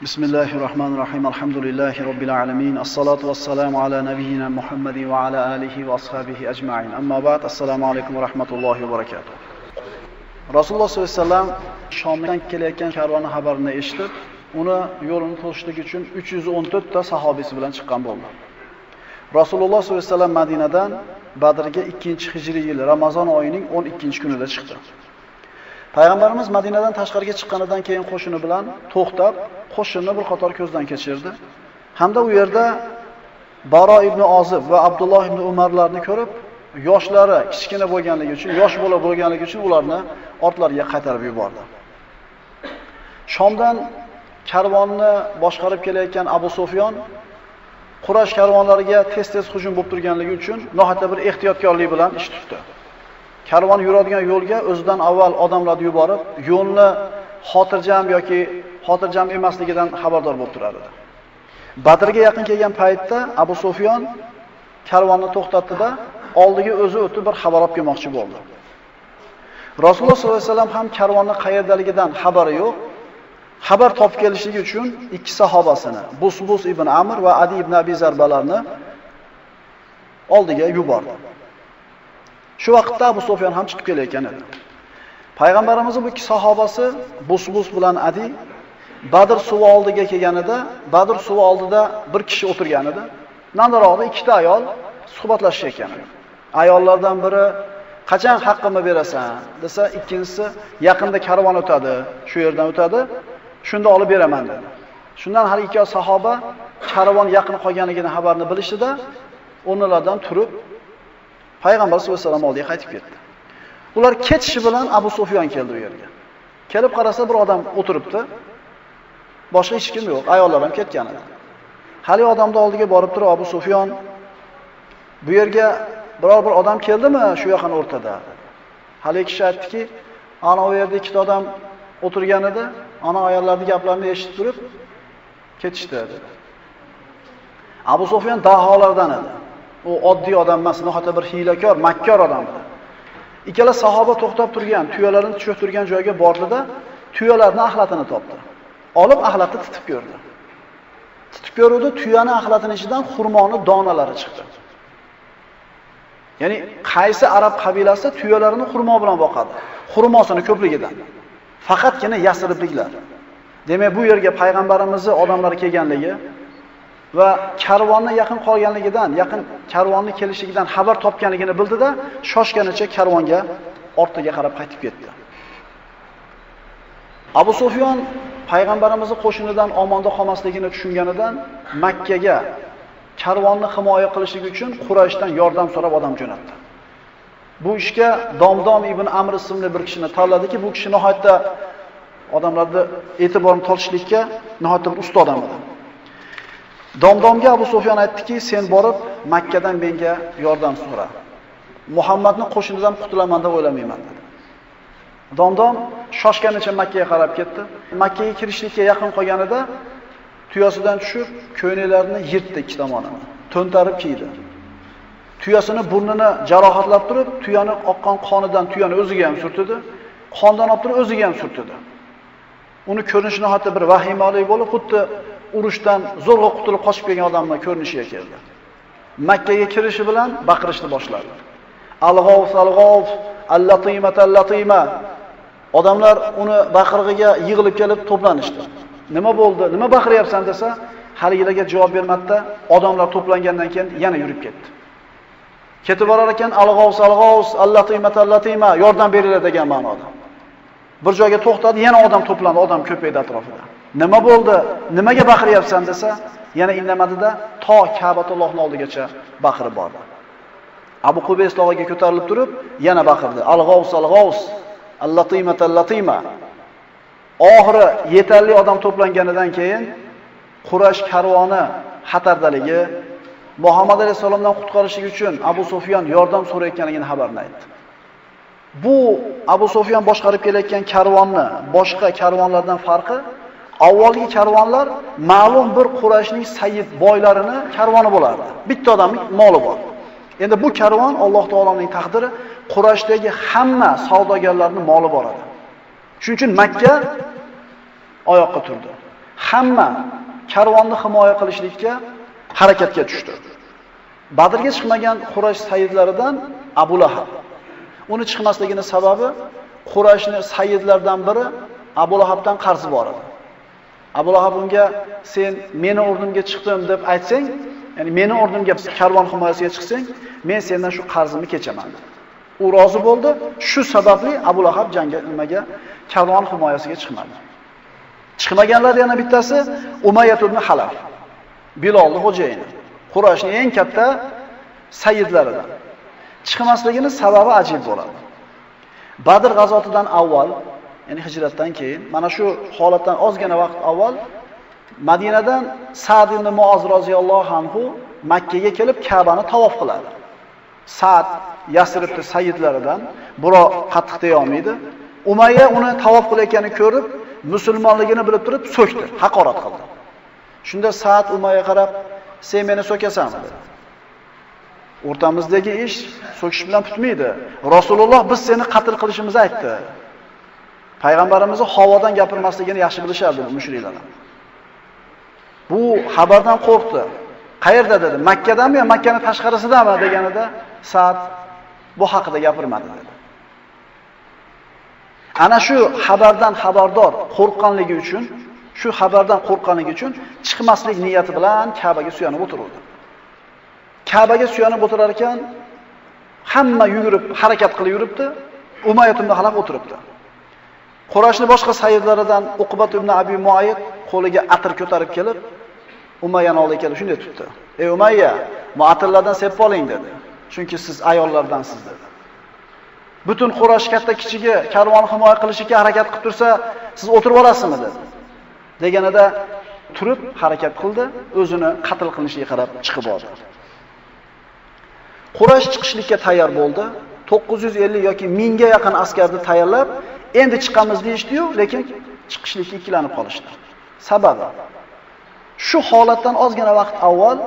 Bismillahirrahmanirrahim. Alhamdulillahi rabbil alamin. Assalatu wassalamu ala nabiyyina Muhammadin va ala alihi va ashabihi ajma'in. Amma ba'd. Assalomu alaykum va rahmatullohi va barakatuh. Rasululloh sollallohu alayhi vasallam Shomdan kelayotgan karvonning xabarini eshitib, uni yo'lini to'sishlik uchun 314 ta sahobisi bilan chiqqan bo'ldi. Rasululloh sollallohu alayhi vasallam Madinadan Badrga 2-hijriy yil Ramazon oyining 12-kunida chiqdi. Payg'ambarimiz Madinadan tashqariga chiqqanidan keyin qo'shini bilan to'xtab, qo'shinni bir qator ko'zdan kechirdi. Hamda u yerda Baro ibn Ozib va Abdulloh ibn Umarlarni ko'rib, yoshlari kichkina bo'lganligi uchun, yosh bola bo'lganligi uchun ularni ortlariga qaytarib yubordi. Shomdan karvonni boshqarib kelayotgan Abu Sufyon Quraysh karvonlariga tez-tez hujum bo'lib turganligi uchun nohata bir ehtiyotkorlik bilan ish tutdi. Karvon yuradigan yo'lga o'zidan avval odamlarni yuborib, yo'lni xotirjam yoki xotirjam emasligidan xabardor bo'lib turardi. Badrga yaqin kelgan paytda Abu Sufyon karvonni to'xtatdi-da, oldiga o'zi o'tib bir xabar olib kelmoqchi bo'ldi. Rasululloh sollallohu alayhi vasallam ham karvonning qayerdaligidan xabari yo'q. Xabar topib kelishligi uchun ikki sahobasini, Busbus ibn Amr va Adi ibn Abi Zarbalarni oldiga yubordi. Shu vaqtda Abu Sufyon ham chiqib kelayotgan edi. Payg'ambarimizning bu ikki sahobasi Busbus bilan Adi Badr suvi oldiga kelganida, Badr suvi oldida bir kishi o'tirgan edi. Nariroqda ikkita ayol suhbatlashayotgan edi. Ayollardan biri "Qachon haqqimni berasan?" desa, ikkinchisi "Yaqinda karvon o'tadi, shu yerdan o'tadi, shunda olib beraman" dedi. Shundan har ikki sahoba karvon yaqin qolganligini xabarini bilishdi-da, o'rnlaridan turib Payg'ambar sollallohu alayhi vasallam oldiga qaytib ketdi. Ular ketishi bilan Abu Sufyon keldi u yerga. Kelib qarasa bir odam o'tiribdi. Boshqa hech kim yo'q, ayollar ham ketgan edi. Hali odamning oldiga borib turib Abu Sufyon "Bu yerga biror bir odam keldimi shu yaqin o'rtada?" Hali kishi aytdiki, "Ana u yerda ikkita odam o'tirgan edi, ana ayollarning gaplarini eshitib turib ketishdi" dedi. Abu Sufyon daholardan edi. U oddiy odam emas, nohata bir hiylakor, makkor odam edi. Ikkala sahoba to'xtab turgan, tuyalarini tushib turgan joyga bordi-da, tuyalarning axlatini topdi. Olib axlatni titib ko'rdi. Titib ko'rdi, tuyaning axlatining ichidan xurmoning donalari chiqdi. Ya'ni qaysi arab qabilasi tuyalarini xurmo bilan boqadi? Xurmosini ko'pligidan. Faqatgina yasribliklar. Demak, bu yerga payg'ambarimizning odamlari kelganligi va karvonni yaqin qolganligidan, yaqin karvonni kelishligidan xabar topganligini bildi-da, shoshganicha karvonga ortiga qarab qaytib ketdi. Abu Sufyon payg'ambarimizning qo'shinidan omonda qolmasligini tushunganidan Makkaga karvonni himoya qilishlik uchun Qurayshdan yordam so'rab odam jo'natdi. Bu ishga Domdom ibn Amr ismli bir kishini tanladiki, bu kishi nihoyatda odamlarni e'tiborini tortishlikka nihoyatda usta odam edi. Domdomga Abu Sufyon aytdiki, "Sen borib Makkadan menga yordam so'ra. Muhammadning qo'shinidan qutulaman deb o'ylamayman" dedi. Domdom shoshganicha Makkaga qarab ketdi. Makkaga kirishlikka yaqin qolganida tuyasidan tushib, ko'ynaklarini yirtdi ikki tomonini. To'ntarib kiydi. Tuyasini burnini jarohatlab turib, tuyani oqqan qonidan tuyani o'ziga ham surtdi. Qondan olib turib o'ziga ham surtdi. Uni ko'rinishidan hatto bir vahimali bo'lib, xuddi urushdan zo'rg'a qutulib qochib kelgan odamning ko'rinishiga keldi. Makkaga kirishi bilan baqirishni boshladi. Al-G'avs, al-G'avs, al-Latimata, al-Latima. Odamlar uni baqirig'iga yig'ilib kelib to'planishdi. "Nima bo'ldi? Nima baqiryapsan?" desa, haligilarga javob bermadi-da, odamlar to'plangandan keyin yana yurib ketdi. Ketib borar ekan, "Al-G'avs, al-G'avs, al-Latimata, al-Latima" yordam beringlar degan ma'noda. Bir joyga to'xtadi, yana odam to'plandi, odam ko'paydi atrofida. "Nima bo'ldi? Nimaga baqiryapsan?" desa, yana indamadi-da, to Ka'batullohning oldigacha baqirib bordi. Abu Qubays tog'iga ko'tarilib turib, yana baqirdi. "Al-G'avs, al-G'avs, al-Latimata, al-Latima." Oxiri yetarli odam to'planganidan keyin Quraysh karvoni xatardaligi, Muhammad alayhisolamdan qutqarishlik uchun Abu Sufyon yordam so'rayotganligini xabarini aytdi. Bu Abu Sufyon boshqarib kelayotgan karvonni boshqa karvonlardan farqi, avvalgi karvonlar ma'lum bir Qurayshning sayyid boylarini karvoni bo'lardi. Bitta odamning moli bor. Endi bu karvon Alloh taoloning taqdiri, Qurayshdagi hamma savdogarlarning moli bor edi. Shuning uchun Makka oyoqqa turdi. hamma karvonni himoya qilishlikka harakatga tushdi. Badrga chiqmagan Quraysh sayyidlaridan Abu Lahab. Uni chiqmasligining sababi Qurayshning sayyidlaridan biri Abu Lahabdan qarzi bor edi. Abu Lahab unga sen meni o'rnimga chiqdim deb aytsang, ya'ni meni o'rnimga karvon himoyasiga chiqsang, men sendan shu qarzimni kechaman dedi. U rozi bo'ldi. Shu sababli Abu Lahab jangga nimaga karvon himoyasiga chiqmadi. Chiqmaganlar yana bittasi Umayyah ibn Halaf. Bilolning xo'jayini. Qurayshning eng katta sayyidlaridan. Chiqmasligining sababi ajib bo'ladi. Badr g'azotidan avval, ya'ni hijratdan keyin, mana shu holatdan ozgina vaqt avval Madinadan Sa'd ibn Muoz roziyallohu anhu Makka ga kelib Ka'bani tavof qiladi. Sa'd Yasribning sayyidlaridan biroq qattiq deya olmaydi. Umayya uni tavof qilayotganini ko'rib, musulmonligini bilib turib so'kdi, haqorat qildi. Shunda Sa'd Umayyaga qarab, "Sen meni so'kasanmi?" dedi. O'rtamizdagi ish so'kish bilan bitmaydi. Rasululloh biz seni qatl qilishimizni aytdi. Payg'ambarimiz havodan gapirmasligini yaxshi bilishardi mushriklar. Bu xabardan qo'rqdi. Qayerda dedi? Makkadanmi yo Makkaning tashqarisidami deganida Sa'd bu haqida gapirmadi dedi. Ana shu xabardan xabardor qo'rqqanligi uchun chiqmaslik niyati bilan Ka'baga suyanib o'tirdi. Ka'baga suyanib o'tirar ekan, hamma yugurib, harakat qilib yuribdi, Umayyah ibn Halaf o'tiribdi. Qurayshning boshqa sayyidlaridan Uqbat ibn Abi Muayyid qo'liga atir ko'tarib kelib, Umayyani oldiga kelib shunday tutdi. "Ey Umayya, bu atirlardan sepib oling" dedi. Chunki siz ayollardansiz dedi. Butun Quraysh katta kichigi karvonni himoya qilishga harakat qilib tursa, siz o'tirib olasizmi dedi. Deganida turib harakat qildi, o'zini qatl qilishiga qarab chiqib oldi. Quraysh chiqishlikka tayyor bo'ldi. 950 yoki 1000 ga yaqin askarni tayyorlab, endi chiqamiz deyishdi-yu, lekin chiqishlikka ikkilanib qolishdi. Sababi shu holatdan ozgina vaqt avval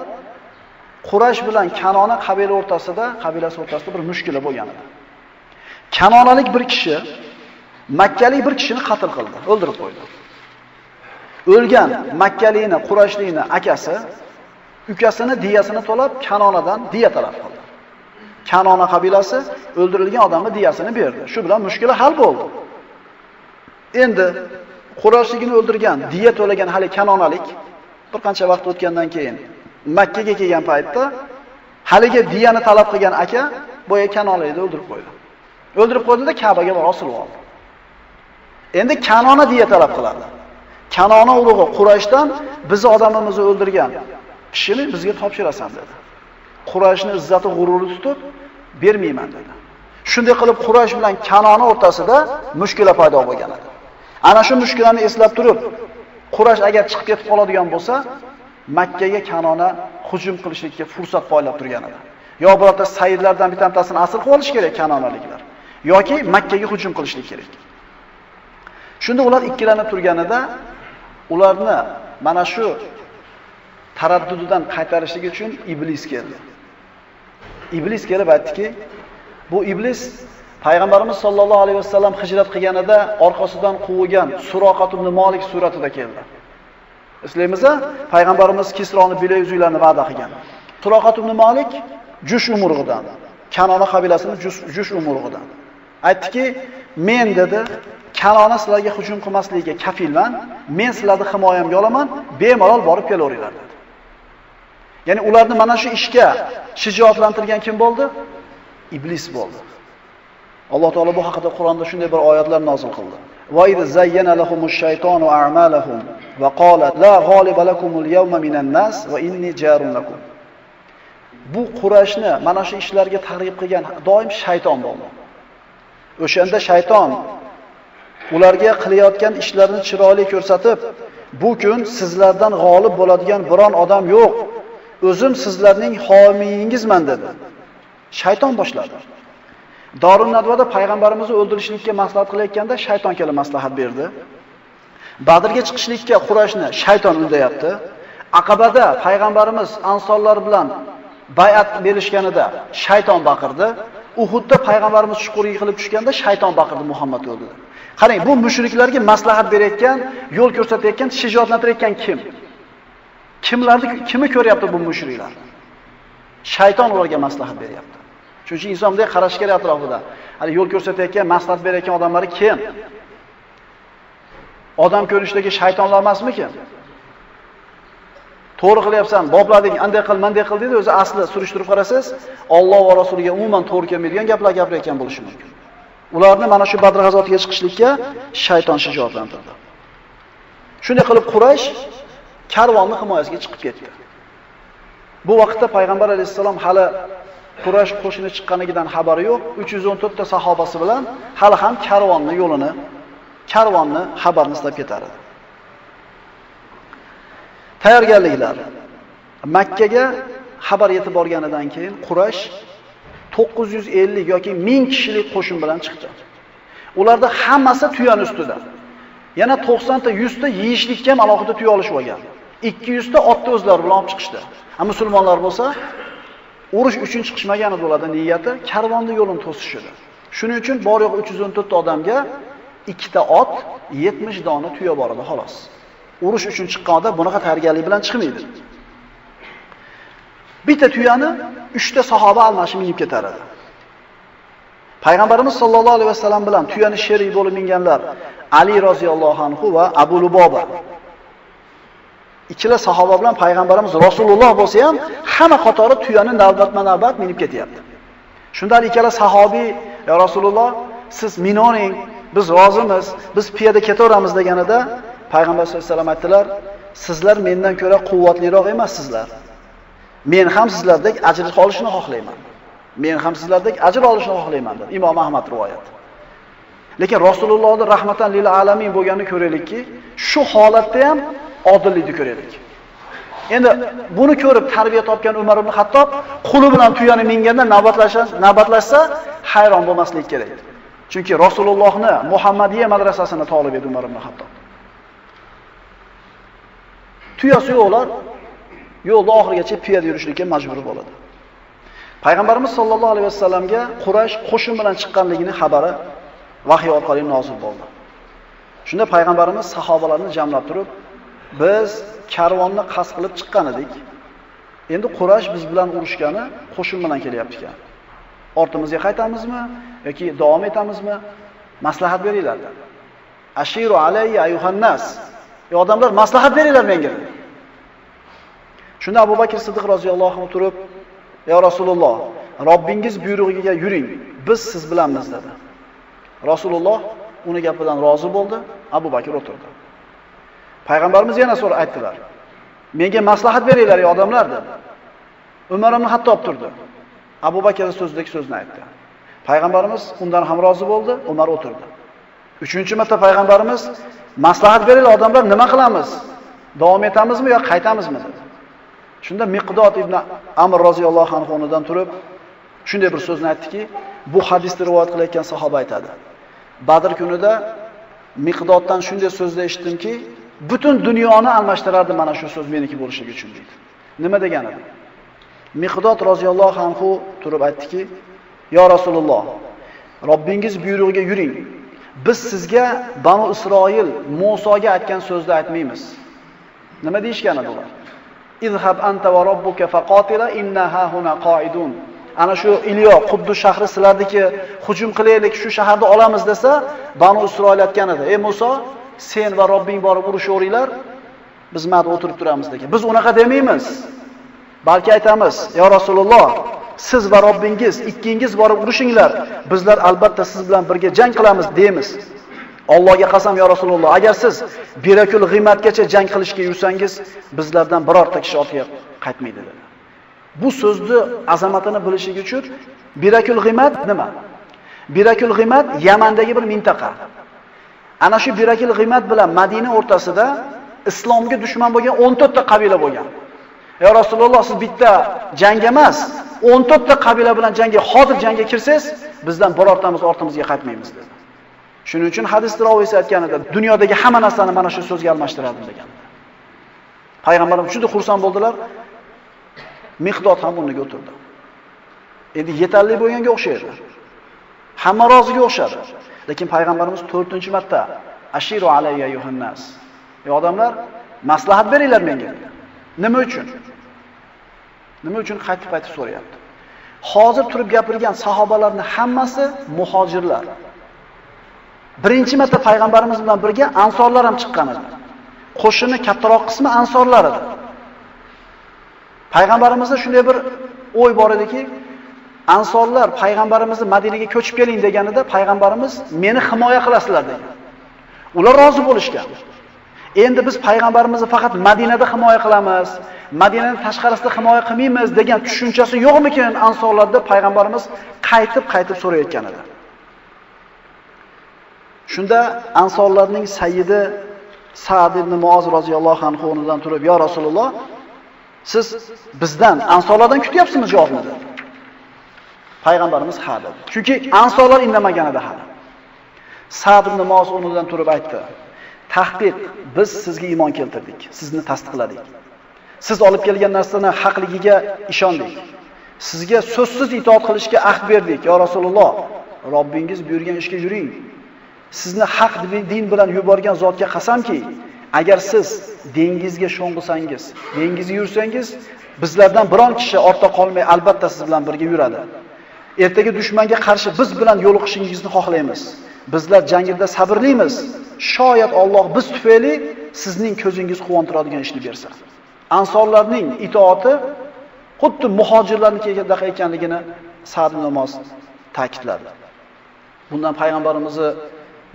Quraysh bilan Kanona qabilasi o'rtasida bir mushkila bo'lgan edi. Kanonalik bir kishi Makkalik bir kishini qatl qildi, o'ldirib qo'ydi. O'lgan Makkalikni, Qurayshlikni akasi ukasini diyasini to'lab Kanonadan diya talab qildi. Kanona qabilasi o'ldirilgan odamga diyasini berdi. Shu bilan mushkila hal bo'ldi. Endi Qurayshligini o'ldirgan, diya to'lagan hali Kanonalik bir qancha vaqt o'tgandan keyin Makka ga kelgan paytda haligi diyani talab qilgan aka boya Kanonalikni o'ldirib qo'ydi. O'ldirib qo'ydida Ka'baga borib osilib oldi. Endi Kanona diya talab qiladi. Kanona urug'i Qurayshdan bizni odamimizni o'ldirgan kishini bizga topshirasan dedi. Qurayshning izzati g'ururi tutib bermayman dedi. Shunday qilib Quraysh bilan Kanona o'rtasida mushkila paydo bo'lgan edi. Ana shu mushkulani eslab turib, Quraysh agar chiqib ketib qoladigan bo'lsa, Makka ga Kanona hujum qilishlikka fursat poylab turgan edi. Yo birorta sayyidlardan bittantasini asir qilib olish kerak Kanonaliklar, yoki Makka ga hujum qilishlik kerak. Shunda ular ikkilanib turganida ularni mana shu taraddudidan qaytarishlik uchun iblis keldi. Iblis kelib aytdiki, bu iblis Payg'ambarimiz sollallohu alayhi vasallam hijrat qilganida orqasidan quvigan Suroqat ibn Malik suratida keldi. Eslaymiz-a? Payg'ambarimiz Kisroni bilay uzuylarni va'da qilgan. Suroqat ibn Malik Jush umurg'idan, Kanona qabilasining Jush umurg'idan. Aytdiki, men dedi, Kanona sizlarga hujum qilmasligiga kafilman, men sizlarni himoyamga olaman, bemalol borib kelaveringlar dedi. Ya'ni ularni mana shu ishga shijoatlantirgan kim bo'ldi? Iblis bo'ldi. Alloh taolo bu haqida Qur'onda shunday bir oyatlar nozil qildi. Va iz zayyana lahumush shaytonu a'malahum va qala la g'oliba lakumul yawma minan nas va inni jarun lakum. Bu Qurayshni mana shu ishlarga targ'ib qilgan doim shayton bo'ldi. O'shanda shayton ularga qilayotgan ishlarini chiroyli ko'rsatib, bu kun sizlardan g'olib bo'ladigan biron odam yo'q. O'zim sizlarning homiyingizman dedi. Shayton boshladi. Dorun Nadvada payg'ambarimizni o'ldirishlikka maslahat qilayotganda shayton kelib maslahat berdi. Badrga chiqishlikka Qurayshni shayton undayapti. Aqabada payg'ambarimiz ansonlar bilan bay'at berishganida shayton baqirdi. Uhudda payg'ambarimiz chuquriga qilib tushganda shayton baqirdi Muhammad o'ldi. Qarang, bu mushriklarga maslahat berayotgan, yo'l ko'rsatayotgan, shijoatlantirayotgan kim? Kimni ko'ryapti bu mushriklar? Shayton ularga maslahat beryapti. Chunki inson bunday qarash kerak atrofida. Hali yo'l ko'rsatayotgan, maslahat berayotgan odamlar kim? Odam ko'rinishdagi shaytonlar emasmikan? To'g'ri qilyapsan, boblading, anday qil, manday qil dedi, o'zi asli surishtirib qarasangiz, Alloh va rasuliga umuman to'g'ri kelmaydigan gaplar gapirayotgan bo'lishi mumkin. Ularni mana shu Badr g'azotiga chiqishlikka shayton shijoatlantirdi. Shunday qilib Quraysh karvonni himoyasiga chiqib ketdi. Bu vaqtda payg'ambar alayhisalom hali Quraysh qo'shini chiqqanidan xabari yo'q. 314 ta sahobasi bilan hali ham karvonni xabarni istab ketar edi. Tayyorgarliklar. Makkaga xabar yetib borganidan keyin Quraysh 950 yoki 1000 kishilik qo'shin bilan chiqdi. Ularda hammasi tuyani ustida. Yana 90 ta 100 ta yeyishlikka ham alohida tuya olishib olgan. 200 ta otni o'zlari bilan olib chiqishdi. Ammo musulmonlar bo'lsa, urush uchun chiqishmagan edi ularning niyati, karvonni yo'lini to'sish edi. Shuning uchun bor yo'q 314 ta odamga 2 ta ot, 70 dona tuya bor edi, xolos. Urush uchun chiqqan odam bunaqa tayyorgarlik bilan chiqmaydi. Bitta tuyani 3 ta sahoba almashib minib ketar edi. Payg'ambarimiz sollallohu alayhi vasallam bilan tuyani sherik bo'lib minganlar Ali roziyallohu anhu va Abu Luboba. Ikkala sahoba bilan payg'ambarimiz Rasululloh bo'lsa ham hamma qatori tuyani navbatma-navbat minib ketyapti. Shundan ikkala sahobiy, "Ya Rasululloh, siz minoring, biz rozimiz, biz piyoda ketaveramiz" deganida payg'ambar sollallohu alayhi vasallam aytdilar, "Sizlar mendan ko'ra quvvatliroq emassizlar. Men ham sizlardek ajr olishni xohlayman. Men ham sizlardek ajr olishni xohlayman" dedi Imom Ahmad rivoyat. Lekin Rasulullohning rahmatan lil alamin bo'lganini ko'raylikki, shu holatda ham odillikni ko'raylik. Endi buni ko'rib tarbiya topgan Umar ibn Xattob qo'li bilan tuyani minganda navbatlashsa hayron bo'lmaslik kerak. Chunki Rasulullohni Muhammadiya madrasasini talib edi Umar ibn Xattob. Tuyasi yo'qlar yo'lda oxirigacha piyoda yurishlikka majbur bo'ladi. Payg'ambarimiz sollallohu alayhi vasallamga Quraysh qo'shin bilan chiqqanligining xabari vahiy orqali nozil bo'ldi. Shunda payg'ambarimiz sahobalarni jamlab turib, biz karvonni qasd qilib chiqqan edik. Endi Quraysh biz bilan urushgani qo'shin bilan kelyapti ekan. Ortimizga qaytamizmi yoki davom etamizmi? Maslahat beringlar dedi. Ashiru alayya ayuhan nas. Odamlar maslahat beringlar menga dedi. Shunda Abu Bakr Siddiq roziyallohu anhu turib, "Ya Rasululloh, Robbingiz buyrug'iga yuring, biz siz bilanmiz" dedi. Rasululloh uni gapidan rozi bo'ldi, Abu Bakr o'tirdi. Payg'ambarimiz yana so'ra aytdilar. "Menga maslahat beringlar, ey odamlar" dedi. Umar ibn Xattob turdi. Abu Bakr so'zdagi so'zni aytdi. Payg'ambarimiz undan ham rozi bo'ldi, Umar o'tirdi. 3-marta payg'ambarimiz "Maslahat beringlar odamlar, nima qilamiz? Davom etamizmi yo qaytamizmi" dedi. Shunda Miqdod ibn Amr roziyallohu anhu o'rnidan turib, shunday bir so'zni aytdiki, bu hadisni rivoyat qilayotgan sahoba aytadi. Badr kunida Miqdoddan shunday so'zni eshitdimki, butun dunyoni almashtirardi mana shu so'z meniki bo'lishligi uchun dedi. Nima degan edi? Miqdod roziyallohu anhu turib aytdiki, "Ya Rasululloh, Robbingiz buyrug'iga yuring. Biz sizga Banu Isroil Musoga aytgan so'zni aytmaymiz." Nima deyishgan edi ular? "Izhab anta va robbuka faqatila inna ha huna qoidun." Ana shu Iliyo Quddus shahri sizlardagi hujum qilaylik, shu shaharni olamiz desa, Banu Isroil aytgan edi. "Ey Muso, sen va Robbing borib urushaveringlar, biz mayda o'tirib turamiz" degan. Biz unaqa demaymiz. Balki aytamiz, "Ya Rasululloh, siz va Robbingiz ikkingiz borib urushinglar, bizlar albatta siz bilan birga jang qilamiz" deymiz. Allohga qasam ya Rasululloh, agar siz Birakul G'imatgacha jang qilishga yursangiz, bizlardan birorta kishi ortga qaytmaydi dedi. Bu so'zni azamatini bilishing uchun Birakul G'imat nima? Birakul G'imat Yamandagi bir mintaqa. Ana shu Birakul G'imat bilan Madina o'rtasida islomga dushman bo'lgan 14 ta qabila bo'lgan. Ya Rasululloh, siz bitta jang emas, 14 ta qabila bilan jangga, hozir jangga kirsangiz, bizdan birortamiz ortimizga qaytmaymiz dedi. Shuning uchun hadisda raviysi aytganida, dunyodagi hamma narsani mana shu so'zga almashtirardim degan. Payg'ambarimiz juda xursand bo'ldilar. Miqdod ham o'rniga o'tirdi. Endi yetarli bo'lganga o'xshaydi. Hamma roziga o'xshadi. Lekin payg'ambarimiz 4-marta ashiru alayya yuhannas. Ey odamlar, maslahat beringlar menga. Nima uchun? Nima uchun qaytib so'rayapti? Hozir turib gapirgan sahobalarning hammasi muhojirlar. Birinchi marta payg'ambarimiz bilan birga ansorlar ham chiqqan edi. Qo'shinning kattaroq qismi ansorlar edi. Payg'ambarimizda shunday bir o'y bor ediki, ansorlar payg'ambarimizni Madinaga ko'chib keling deganida payg'ambarimiz meni himoya qilasizlar degan. Ular rozi bo'lishgan. Endi biz payg'ambarimizni faqat Madinada himoya qilamiz, Madinaning tashqarisida himoya qilmaymiz degan tushunchasi yo'qmikin ansorlarda payg'ambarimiz qaytib so'rayotgan edi. Shunda ansorlarning sayyidi Sa'd ibn Muoz roziyallohu anhu o'rnidan turib, "Ya Rasululloh, siz bizdan ansorlardan kutyapsizmi?" javobni dedi. Payg'ambarimiz ha dedi. Chunki ansorlar indamagan edi hali. Sa'd ibn Muoz o'rnidan turib aytdi: "Tahqiq, biz sizga iymon keltirdik, sizni tasdiqladik. Siz olib kelgan narsaning haqligiga ishondik. Sizga so'zsiz itoat qilishga ahd berdik, ya Rasululloh. Robbingiz buyurgan ishga yuring. Sizni haq din bilan yuborgan zotga qasamki, agar siz dengizga sho'ng'isangiz, dengizga yursangiz, bizlardan biron kishi ortda qolmay albatta siz bilan birga yuradi. Ertaga dushmanga qarshi biz bilan yo'liqishingizni xohlaymiz. Bizlar jangda sabrlimiz. Shoyat Alloh biz tufayli sizning ko'zingiz quvontiradigan ishni bersa." Ansorlarning itoati xuddi muhojirlarnikiga ekanligini Sa'd ibn Muoz ta'kidladi. Bundan payg'ambarimizni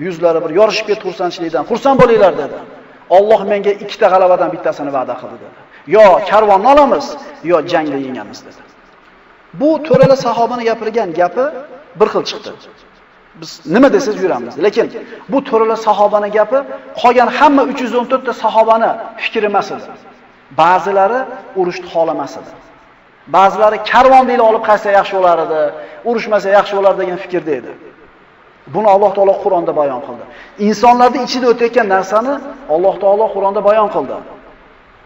yuzlari bir yorishib ketib xursandchilikdan, "Xursand bo'linglar" dedi. "Alloh menga ikkita g'alabadan bittasini va'da qildi" dedi. "Yo karvonni olamiz, yo jangda yengamiz" dedi. Bu to'rala sahobani gapirgan gapi bir xil chiqdi. Biz nima desangiz yuramiz. Lekin bu to'rala sahobaning gapi qolgan hamma 314 ta sahobani fikri emas edi. Ba'zilari urushni xohlamas edi. Ba'zilari karvon deyla olib qaytsa yaxshi bo'lar edi, urushmasa yaxshi bo'lar degan fikrda edi. Buni Alloh taolo Qur'onda bayon qildi. Insonlarning ichida o'tayotgan narsani Alloh taolo Qur'onda bayon qildi.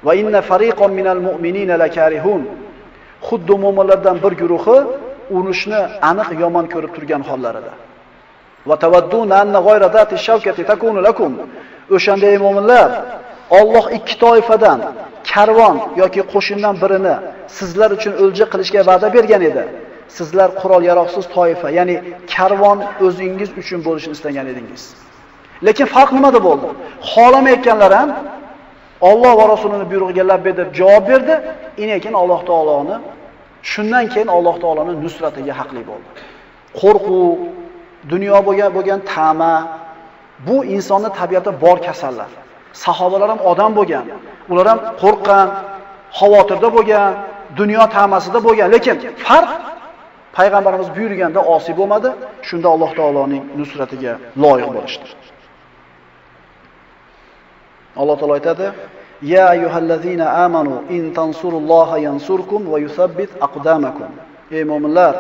Va inna fariqon minal mu'minina lakarihun. Xuddi mu'minlardan bir guruhi urushni aniq yomon ko'rib turgan hollarida. Va tawadduna anna ghayra zati shavkati takunu lakum. O'shanda ey mu'minlar, Alloh ikki toifadan karvon yoki qo'shindan birini sizlar uchun o'lja qilishga va'da bergan edi. Sizlar qurol yaroqsiz toifa, ya'ni karvon o'zingiz uchun bo'lishini istagan edingiz. Lekin farq nimada bo'ldi? Xohlamayotganlar ham Alloh va Rasulining buyrug'iga labbay deb javob berdi. Lekin Alloh taoloni shundan keyin Alloh taoloning nusratiga haqli bo'ldi. Qo'rquv, dunyo bo'lgan ta'ma, bu insonning tabiatida bor kasallar. Sahobalar ham odam bo'lgan. Ular ham qo'rqqan, xavotirda bo'lgan, dunyo ta'masida bo'lgan. Lekin farq payg'ambarimiz buyurganda osiy bo'lmadi. Shunda Alloh taoloning nusratiga loyiq bo'lishdi. Alloh taolo aytadi: "Ya ayyuhallazina amanu in tansurulloha yansurkum va yusabbit aqdamakum." Ey mu'minlar,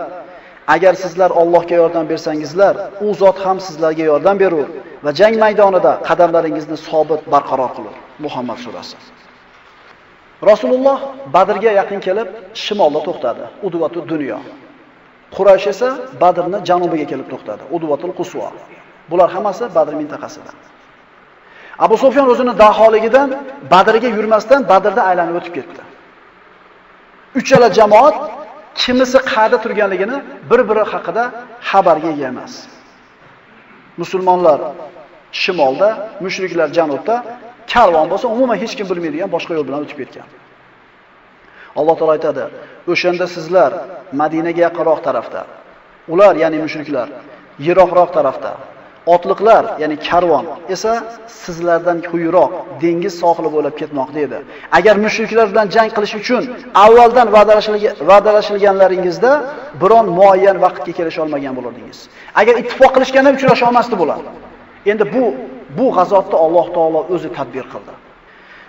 agar sizlar Allohga yordam bersangizlar, u zot ham sizlarga yordam berur va jang maydonida qadamlaringizni sobit barqaror qilur. Muhammad surasi. Rasululloh Badrga yaqin kelib, shimolda to'xtadi. Udvatul dunyo. Quraysh esa Badrning janubiga kelib to'xtadi. Udvatul quswa. Bular hammasi Badr mintaqasida. Abu Sufyon o'zini daholigidan Badrga yurmasdan Badrda aylanib o'tib ketdi. Uchala jamoat kimisi qayerda turganligini bir-biri haqida xabarga ega emas. Musulmonlar shimolda, mushriklar janubda, karvon bo'lsa umuman hech kim bilmaydigan boshqa yo'l bilan o'tib ketgan. Alloh taolo aytadi: "O'shanda sizlar Madinaga yaqinroq tarafda, ular ya'ni mushriklar yiroqroq tarafda, otliqlar ya'ni karvon esa sizlardan quyiroq dengiz sohili bo'lib ketmoqda edi. Agar mushriklar bilan jang qilish uchun avvaldan va'dalashilganlaringizda biron muayyan vaqtga kelisha olmagan bo'lardingiz. Agar ittifoq qilishganda uchrasha olmasdi bular. Endi bu g'azotni Alloh taolo o'zi tadbir qildi.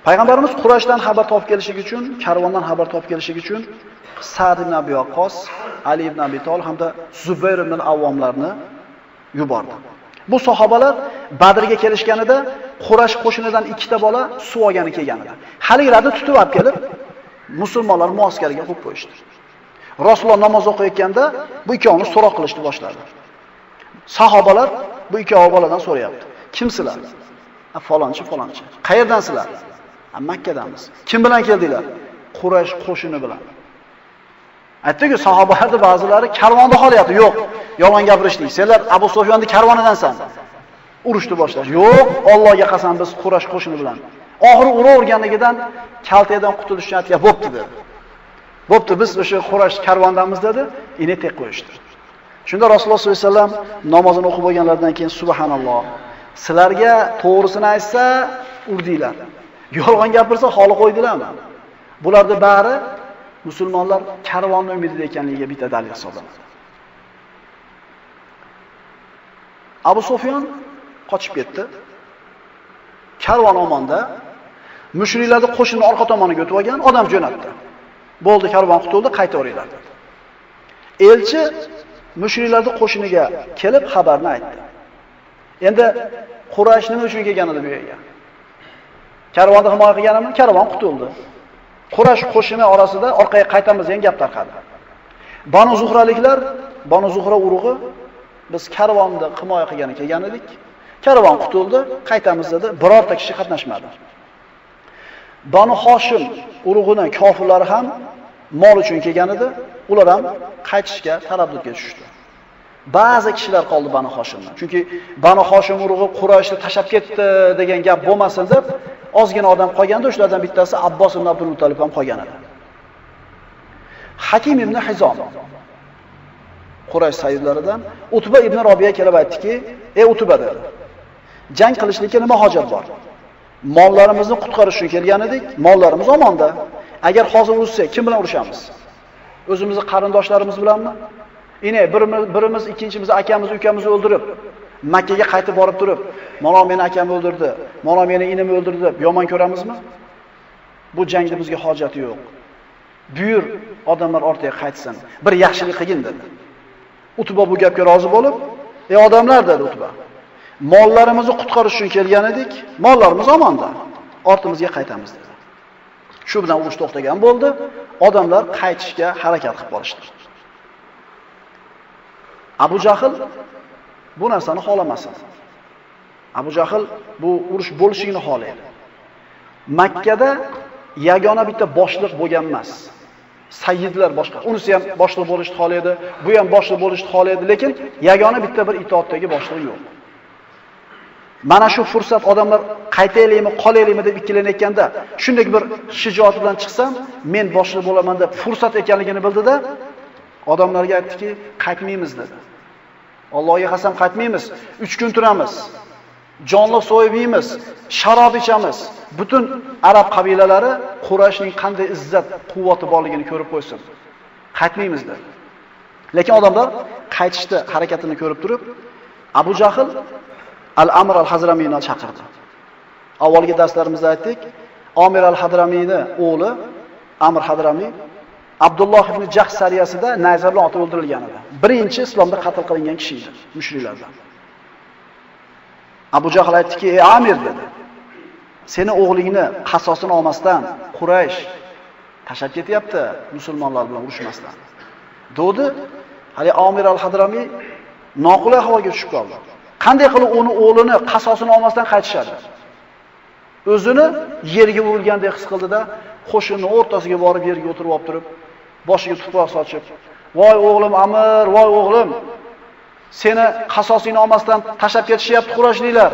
Payg'ambarimiz Qurayshdan xabar topib kelishlik uchun, karvondan xabar topib kelishlik uchun Sa'd ibn Abi Waqqos, Ali ibn Abi Talib hamda Zubayr ibn Avvomlarni yubordi. Bu sahobalar Badrga kelishganida Quraysh qo'shinidan ikkita bola suv olgani kelgan edi. Haligilarni tutib olib kelib, musulmonlar muoskariga qo'yib qo'yishdi. Rasululloh namoz o'qiyotganda bu ikkovini so'roq qilishni boshladi. Sahobalar bu ikkovi boladan so'rayapti. Kimsizlar? Falonchi, falonchi. Qayerdansizlar? Makkadanmiz. Kim bilan keldinglar? Quraysh qo'shini bilan. Aytdi-ku, sahobalarning ba'zilari karvonda qolyapti. Yo'q, yolg'on gapirishdik. Senlar Abu Sufyonning karvonidansan. Urushni boshlash. Yo'q, Allohga qasam biz Quraysh qo'shini bilan. Oxiri uraverganligidan kaltadan qutulish uchun aytgan bo'pti dedi. Bo'pti, biz o'sha Quraysh karvondamiz dedi, ini tek qo'yishdi. Shunda Rasululloh sollallohu alayhi vasallam namozini o'qib bo'lganlardan keyin subhanalloh. Sizlarga to'g'risini aytsa urdinglar. Yolg'on gapirsa holi qo'ydilarmi? Bularda bari musulmonlar karvonni umidida ekanligiga bitta dalil hisoblanadi. Abu Sufyon qochib ketdi. Karvon omonda, mushriklarning qo'shini orqa tomoniga o'tib olgan, odam jo'natdi. Bo'ldi, karvon qutuldi, qaytaveringlar dedi. Elchi mushriklarning qo'shiniga kelib xabarni aytdi. Endi Quraysh nima uchun kelgan edi bu yerga? Karvonni himoya qilganimi? Karvon qutuldi. Quraysh qo'shini orasida orqaga qaytamiz degan gap tarqadi. Banu Zuhraliklar, Banu Zuhra urug'i biz karvonni himoya qilgani kelgan edik. Karvon qutuldi, qaytamiz dedi. Birorta kishi qatnashmadi. Banu Hoshim urug'ining kofirlari ham mol uchun kelgan edi. Ular ham qaytishga taraddudga tushdi. Ba'zi kishilar qoldi Banu Hoshimdan. Chunki Banu Hoshim urug'i Qurayshni tashab ketdi degan gap bo'lmasin deb ozgina odam qolganda, shulardan bittasi Abbos ibn Abdul Muttalib ham qolgan edi. Hakim ibn Hizom Quraysh sayyidlaridan Utba ibn Robiya kelib aytdiki: "Ey Utba dedi. Jang qilishlikka nima hojat bor? Mollarimizni qutqarish uchun kelgan edik, mollarimiz omonda. Agar hozir urushsak, kim bilan urushamiz? O'zimizning qarindoshlarimiz bilanmi? Ine birimiz ikkinchimizni akamiz, ukamizni o'ldirib, Makka ga qaytib borib turib, "Mana meni akamni o'ldirdi, mana meni inimni o'ldirdi" deb yomon ko'ramizmi? Bu jangda bizga hojati yo'q. Buyur, odamlar ortiga qaytsin, bir yaxshilik qilgin dedi. Utba bu gapga rozi bo'lib, "Ey odamlar" dedi Utba. "Mollarimizni qutqarish uchun kelgan edik, mollarimiz omonda. Ortimizga qaytamiz" dedi. Shu bilan urush to'xtagan bo'ldi. Odamlar qaytishga harakat qilib borishdi. Abu Jahl bu narsani xohlamasin. Abu Jahl bu urush bo'lishini xohlaydi. Makkada yagona bitta boshliq bo'lgan emas. Sayyidlar boshqa. Unisi ham boshliq bo'lishni xohlaydi, bu ham boshliq bo'lishni xohlaydi, lekin yagona bitta bir itoatdagi boshliq yo'q. Mana shu fursat odamlar qaytaylikmi, qolaylikmi deb ikkilanayotganda, shunday bir shijoat bilan chiqsam, men boshliq bo'laman deb fursat ekanligini bildida, odamlarga aytdiki, qaytmaymiz dedi. Allohga qasam qaytmaymiz. 3 kun turamiz. Jonliq so'yib yeymiz, sharob ichamiz. Butun arab qabilalari Qurayshning qanday izzat, quvvati borligini ko'rib qo'ysin. Qaytmaymiz dedi. Lekin odamlar qaytishdi harakatini ko'rib turib, Abu Jahl Al-Amr al-Hazramiyni chaqirdi. Avvalgi darslarimizda aytdik, Amir al-Hadramiyning o'g'li Amr Hadramiy Abdulloh ibn Jahsh sariyasida nayza bilan otib o'ldirilgan edi. Birinchi islomda qatl qilingan kishi edi, mushriklardan. Abu Jahl aytdiki: "Ey Amir" dedi. "Seni o'g'lingni qasosini olmasdan Quraysh tashab ketyapti, musulmonlar bilan urushmasdan." Dedi. Hali Amir al-Hadramiy noqulay ahvolga tushib qoldi. Qanday qilib uni o'g'lini qasosini olmasdan qaytishadi? O'zini yerga urilgandek his qildida, qo'shinning o'rtasiga borib yerga o'tirib olib turib, boshiga tuproq sochib, "Voy o'g'lim Amir, voy o'g'lim, seni qasosingni olmasdan tashab ketishyapti Qurayshliklar.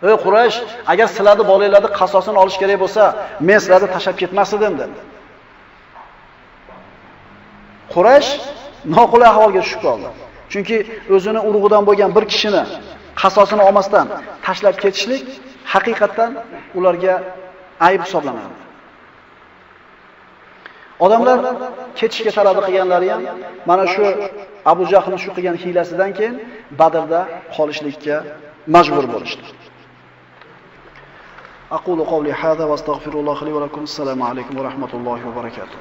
Ey Quraysh, agar sizlarni bolanglarni qasosini olish kerak bo'lsa, men sizlarni tashab ketmas edim" dedi. Quraysh noqulay ahvolga tushib qoldi. Chunki o'zini urug'idan bo'lgan bir kishini qasosini olmasdan tashlab ketishlik haqiqatan ularga ayb hisoblanadi. Odamlar ketishga taraddud qilganlari ham mana shu Abu Jahlning shu qilgan hiylasidan keyin Badrda qolishlikka majbur bo'lishdi. Aqulu qawli hada va astaghfirulloh li va lakum. Assalomu alaykum va rahmatullohi va barakatuh.